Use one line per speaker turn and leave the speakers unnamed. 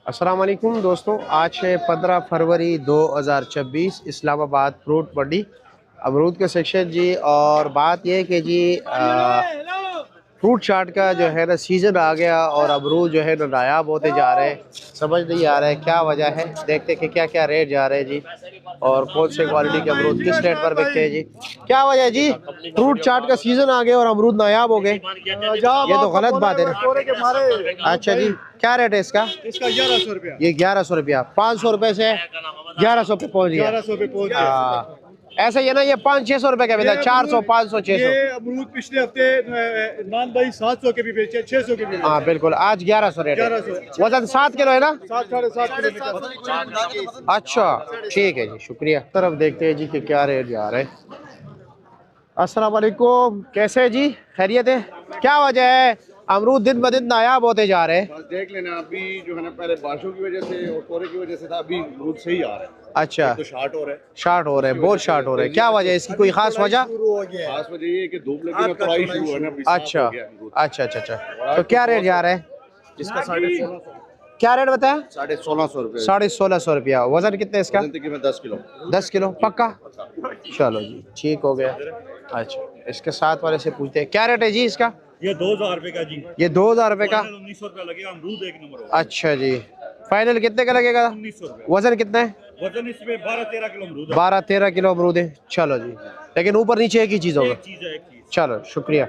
अस्सलाम वालेकुम दोस्तों, आज है 15 फरवरी 2026। इस्लामाबाद फ्रूट मंडी अमरूद के सेक्शन जी। और बात यह है कि जी फ्रूट चाट का जो है ना सीज़न आ गया और अमरूद जो है ना नायाब होते जा रहे हैं। समझ नहीं आ रहा है क्या वजह है। देखते हैं कि क्या क्या रेट जा रहे हैं जी और कौन से क्वालिटी के अमरूद किस रेट पर बिकते हैं जी। क्या वजह है जी, फ्रूट चाट का सीज़न आ गया और अमरूद नायाब हो गए। ये तो गलत बात है ना। अच्छा जी, क्या रेट है इसका?
इसका 1100 रुपया।
ये 1100 रुपया, 500 रुपए से 1100 पे पहुंच गया।
1100 पे पहुंच गया।
ऐसा ये ना, ये 500-600 रुपए का मिला, 400 500 600।
ये अमरूद पिछले हफ्ते नान भाई 700 के भी बेचे, 600 के भी।
हाँ बिल्कुल, आज 1100 रेट है।
1100।
वजन 7 किलो है ना?
7-7.5 किलो।
अच्छा ठीक है जी, शुक्रिया। तरफ देखते हैं जी कि क्या रेट जा रहे हैं। अस्सलाम वालेकुम, कैसे है जी, खैरियत है? क्या वजह है अमरूद दिन ब दिन नायाब होते जा रहे हैं?
बस देख लेना, अभी जो है ना पहले बारिशों की वजह से और कोहरे की वजह से था, अभी अमरूद सही आ रहा है।
अच्छा,
तो शार्ट हो रहा है।
शार्ट हो रहे हैं, बहुत शार्ट हो रहे हैं। क्या वजह है इसकी, कोई खास वजह?
खास वजह ये है कि धूप लगी ना, तोड़ाई शुरू है ना।
अच्छा अच्छा अच्छा अच्छा। तो क्या रेट जा रहा है
इसका 1650।
क्या रेट बताया?
1650 रुपये।
1650 रुपया। वजन कितने इसका?
10 किलो।
10 किलो पक्का। चलो जी, ठीक हो गया। अच्छा, इसके साथ वाले से पूछते हैं क्या रेट है जी इसका?
ये 2000 रुपए का जी।
ये 2000 रुपए का।
1900 रुपया लगेगा, अमरूद एक नंबर होगा।
अच्छा जी, फाइनल कितने का लगेगा?
1900 रुपया।
वजन कितना है?
वजन इसमें 12-13 किलो अमरूद है।
12-13 किलो अमरूद है। चलो जी, लेकिन ऊपर नीचे एक ही चीज़ होगा।
एक चीज है, एक चीज।
चलो शुक्रिया।